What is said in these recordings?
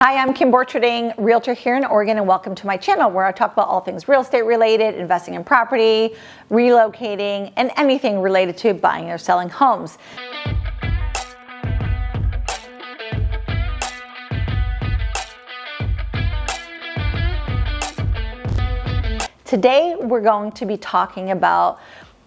Hi, I'm Kim Borcherding, realtor here in Oregon, and welcome to my channel where I talk about all things real estate related, investing in property, relocating, and anything related to buying or selling homes. Today, we're going to be talking about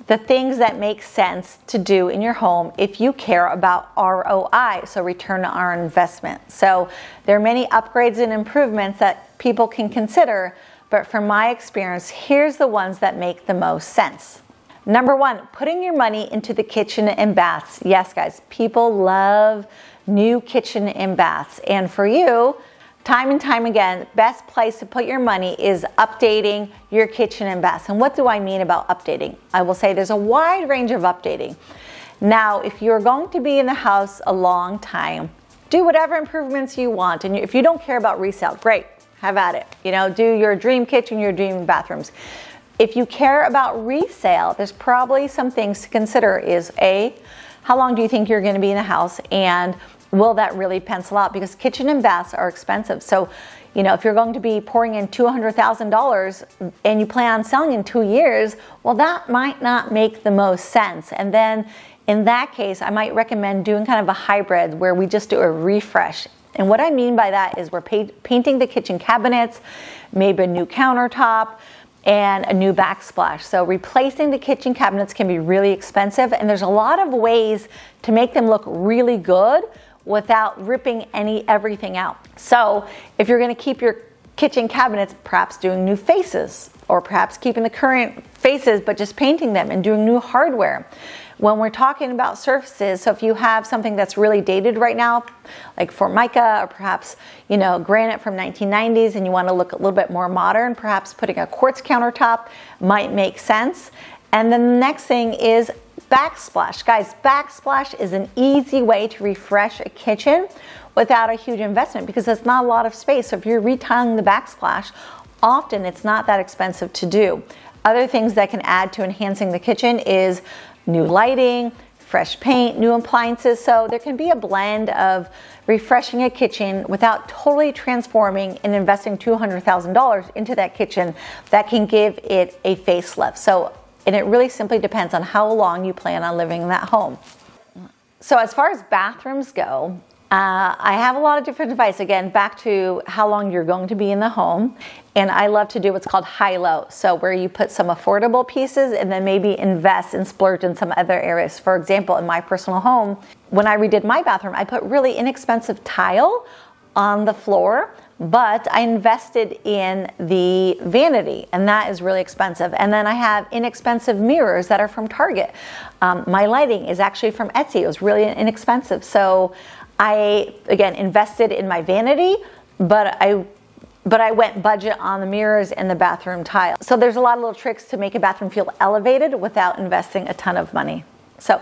the things that make sense to do in your home if you care about ROI, so return on investment. So there are many upgrades and improvements that people can consider, but from my experience, here's the ones that make the most sense. Number one, putting your money into the kitchen and baths. Yes, guys, people love new kitchen and baths. And for you, time and time again, best place to put your money is updating your kitchen and baths. And what do I mean about updating? I will say there's a wide range of updating. Now, if you're going to be in the house a long time, do whatever improvements you want. And if you don't care about resale, great, have at it. Do your dream kitchen, your dream bathrooms. If you care about resale, there's probably some things to consider is A, how long do you think you're going to be in the house, and will that really pencil out? Because kitchen and baths are expensive. So, if you're going to be pouring in $200,000 and you plan on selling in 2 years, well, that might not make the most sense. And then in that case, I might recommend doing kind of a hybrid where we just do a refresh. And what I mean by that is we're painting the kitchen cabinets, maybe a new countertop, and a new backsplash. So replacing the kitchen cabinets can be really expensive, and there's a lot of ways to make them look really good without ripping everything out. So if you're going to keep your kitchen cabinets, perhaps doing new faces, or perhaps keeping the current faces but just painting them and doing new hardware. When we're talking about surfaces, so if you have something that's really dated right now, like Formica or perhaps granite from 1990s, and you want to look a little bit more modern, perhaps putting a quartz countertop might make sense. And then the next thing is backsplash. Guys, backsplash is an easy way to refresh a kitchen without a huge investment because there's not a lot of space. So if you're retiling the backsplash, often it's not that expensive to do. Other things that can add to enhancing the kitchen is new lighting, fresh paint, new appliances. So there can be a blend of refreshing a kitchen without totally transforming and investing $200,000 into that kitchen that can give it a facelift. And it really simply depends on how long you plan on living in that home. So as far as bathrooms go, I have a lot of different advice. Again, back to how long you're going to be in the home. And I love to do what's called high-low. So where you put some affordable pieces and then maybe invest and splurge in some other areas. For example, in my personal home, when I redid my bathroom, I put really inexpensive tile on the floor, but I invested in the vanity, and that is really expensive. And then I have inexpensive mirrors that are from Target. My lighting is actually from Etsy. It was really inexpensive. So I, again, invested in my vanity, but I went budget on the mirrors and the bathroom tile. So there's a lot of little tricks to make a bathroom feel elevated without investing a ton of money. So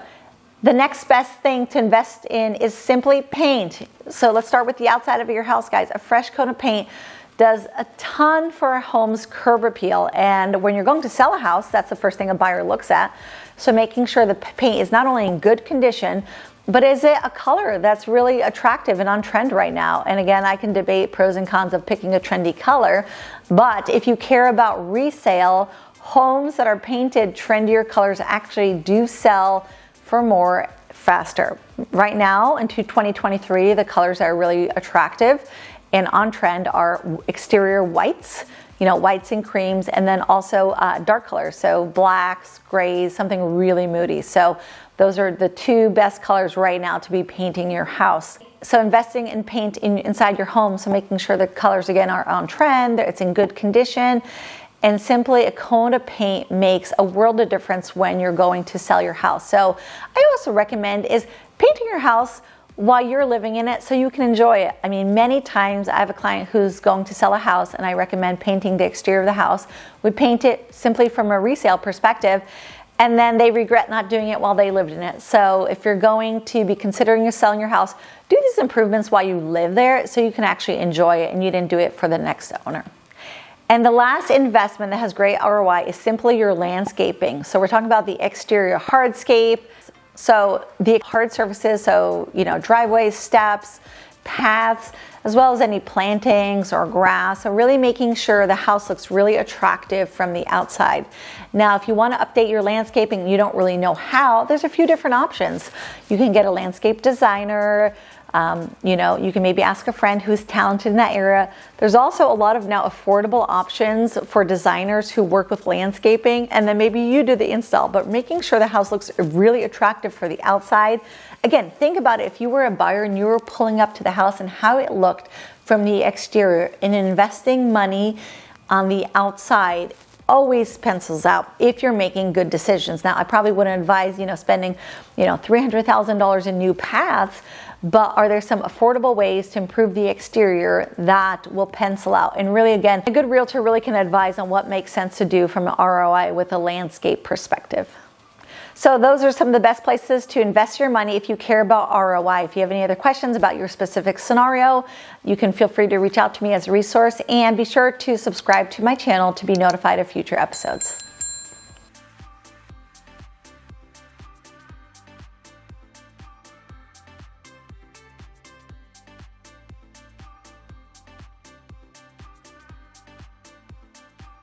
the next best thing to invest in is simply paint. So let's start with the outside of your house, guys. A fresh coat of paint does a ton for a home's curb appeal. And when you're going to sell a house, that's the first thing a buyer looks at. So making sure the paint is not only in good condition, but is it a color that's really attractive and on trend right now? And again, I can debate pros and cons of picking a trendy color. But if you care about resale, homes that are painted trendier colors actually do sell for more faster. Right now, into 2023, the colors that are really attractive and on trend are exterior whites, whites and creams, and then also dark colors, so blacks, grays, something really moody. So those are the two best colors right now to be painting your house. So investing in paint inside your home, so making sure the colors again are on trend, it's in good condition, and simply a coat of paint makes a world of difference when you're going to sell your house. So I also recommend is painting your house while you're living in it so you can enjoy it. I mean, many times I have a client who's going to sell a house and I recommend painting the exterior of the house. We paint it simply from a resale perspective, and then they regret not doing it while they lived in it. So if you're going to be considering selling your house, do these improvements while you live there so you can actually enjoy it and you didn't do it for the next owner. And the last investment that has great ROI is simply your landscaping. So we're talking about the exterior hardscape. So the hard surfaces, so driveways, steps, paths, as well as any plantings or grass. So really making sure the house looks really attractive from the outside. Now, if you want to update your landscaping and you don't really know how, there's a few different options. You can get a landscape designer. You can maybe ask a friend who's talented in that area. There's also a lot of now affordable options for designers who work with landscaping, and then maybe you do the install, but making sure the house looks really attractive for the outside. Again, think about it. If you were a buyer and you were pulling up to the house and how it looked from the exterior, and investing money on the outside always pencils out if you're making good decisions. Now, I probably wouldn't advise, spending, $300,000 in new paths, but are there some affordable ways to improve the exterior that will pencil out? And really, again, a good realtor really can advise on what makes sense to do from an ROI with a landscape perspective. So those are some of the best places to invest your money if you care about ROI. If you have any other questions about your specific scenario, you can feel free to reach out to me as a resource, and be sure to subscribe to my channel to be notified of future episodes.